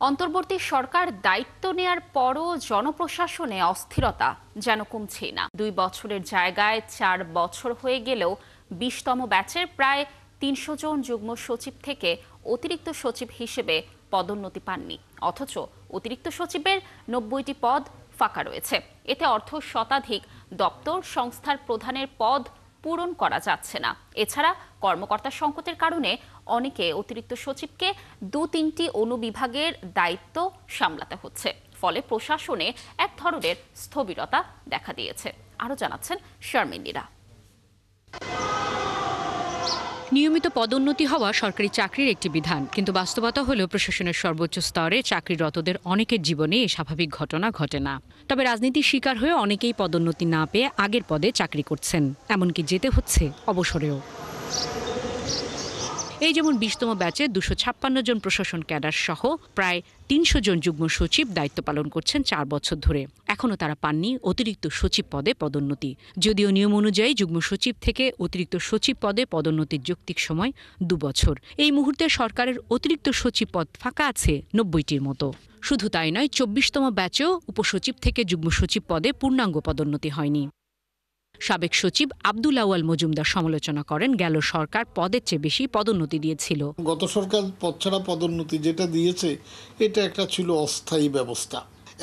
অন্তর্বর্তী সরকার দায়িত্ব নেয়ার পরও জনপ্রশাসনে অস্থিরতা যেন কমছেই না। 2 বছরের জায়গায় 4 বছর হয়ে গেলেও 20তম ব্যাচের প্রায় 300 জন যুগ্ম সচিব থেকে অতিরিক্ত সচিব হিসেবে পদোন্নতি পাননি। অথচ অতিরিক্ত সচিবের 90টি পদ ফাঁকা রয়েছে। এতে অর্থ শতাধিক দপ্তর সংস্থার প্রধানের পদ পূরণ করা যাচ্ছে না। এছাড়া কর্মকর্তা সংকটের কারণে অনেকে অতিরিক্ত সচিবকে 2-3টি অনুবিভাগের দায়িত্ব সামলাতে হচ্ছে। ফলে প্রশাসনে এক ধরনের স্থবিরতা দেখা দিয়েছে। আরও জানাচ্ছেন শারমিন। নিয়মিত পদোন্নতি হওয়া সরকারি চাকরির একটি বিধান, কিন্তু বাস্তবতা হলো প্রশাসনের সর্বোচ্চ স্তরে চাকরিরতদের অনেকের জীবনে এই স্বাভাবিক ঘটনা ঘটে না। তবে রাজনীতির শিকার হয়ে অনেকেই পদোন্নতি না পেয়ে আগের পদে চাকরি করছেন, এমনকি যেতে হচ্ছে অবসরেও। এই যেমন 20তম ব্যাচে 256 জন প্রশাসন ক্যাডার সহ প্রায় 300 জন যুগ্ম সচিব দায়িত্ব পালন করছেন 4 বছর ধরে। এখনও তারা পাননি অতিরিক্ত সচিব পদে পদোন্নতি। যদিও নিয়ম অনুযায়ী যুগ্ম সচিব থেকে অতিরিক্ত সচিব পদে পদোন্নতির যৌক্তিক সময় 2 বছর। এই মুহূর্তে সরকারের অতিরিক্ত সচিব পদ ফাঁকা আছে 90টির মতো। শুধু তাই নয়, 24তম ব্যাচেও উপসচিব থেকে যুগ্ম সচিব পদে পূর্ণাঙ্গ পদোন্নতি হয়নি। সাবেক সচিব আব্দুল আউয়াল মজুমদার সমালোচনা করেন, গেল সরকার পদের চেয়ে বেশি পদোন্নতি দিয়েছিল। গত সরকার পদ ছাড়া পদোন্নতি যেটা দিয়েছে এটা একটা ছিল অস্থায়ী ব্যবস্থা।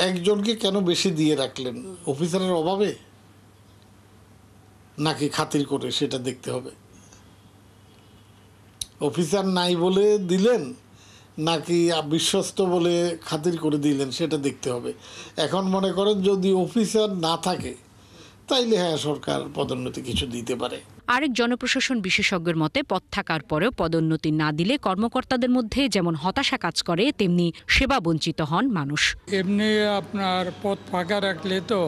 একজনকে কেন বেশি দিয়ে রাখলেন? অফিসারের অভাবে নাকি খাতির করে, সেটা দেখতে হবে। অফিসার নাই বলে দিলেন নাকি বিশ্বস্ত বলে খাতির করে দিলেন, সেটা দেখতে হবে। এখন মনে করেন যদি অফিসার না থাকে তাইলে হ্যাঁ, সরকার পদোন্নতি কিছু দিতে পারে। আরেক জনপ্রশাসন বিশেষজ্ঞের মতে, পদ থাকার পরেও পদোন্নতি না দিলে কর্মকর্তাদের মধ্যে যেমন হতাশা কাজ করে, তেমনি সেবা বঞ্চিত হন মানুষ। এমনি আপনার পদ ফাঁকা রাখলে তো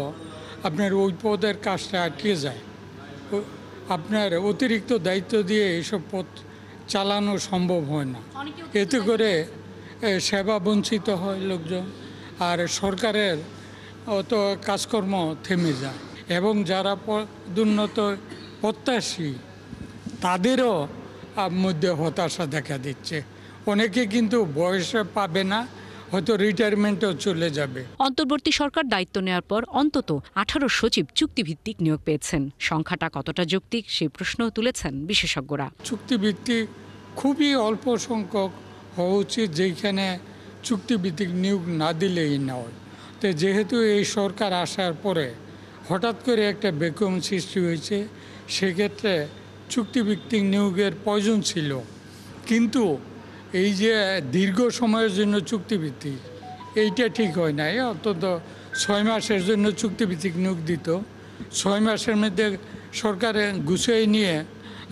আপনার ওই পদের কাজটা আটকে যায়। আপনার অতিরিক্ত দায়িত্ব দিয়ে এইসব পদ চালানো সম্ভব হয় না। এতে করে সেবা বঞ্চিত হয় লোকজন, আর সরকারের অত কাজকর্ম থেমে যায়। এবং যারা পদোন্নত প্রত্যাশী তাদেরও মধ্যে হতাশা দেখা দিচ্ছে। অনেকে কিন্তু বয়সে পাবে না, হয়তো রিটায়ারমেন্টও চলে যাবে। অন্তর্বর্তী সরকার দায়িত্ব নেওয়ার পর অন্তত 18 সচিব চুক্তিভিত্তিক নিয়োগ পেয়েছেন। সংখ্যাটা কতটা যৌক্তিক সেই প্রশ্ন তুলেছেন বিশেষজ্ঞরা। চুক্তিভিত্তিক খুবই অল্প সংখ্যক হওয়া উচিত, যেখানে চুক্তিভিত্তিক নিয়োগ না দিলেই নয়। তো যেহেতু এই সরকার আসার পরে হঠাৎ করে একটা ভ্যাকুয়াম সৃষ্টি হয়েছে, সেক্ষেত্রে চুক্তিভিত্তিক নিয়োগের প্রয়োজন ছিল। কিন্তু এই যে দীর্ঘ সময়ের জন্য চুক্তিভিত্তিক, এইটা ঠিক হয় নাই। অন্তত 6 মাসের জন্য চুক্তিভিত্তিক নিয়োগ দিত। 6 মাসের মধ্যে সরকারে গুছিয়ে নিয়ে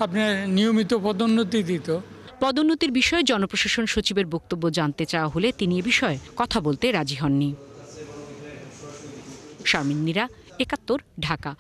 আপনার নিয়মিত পদোন্নতি দিত। পদোন্নতির বিষয়ে জনপ্রশাসন সচিবের বক্তব্য জানতে চাওয়া হলে তিনি এ বিষয়ে কথা বলতে রাজি হননি। শারমিন, 71, ঢাকা।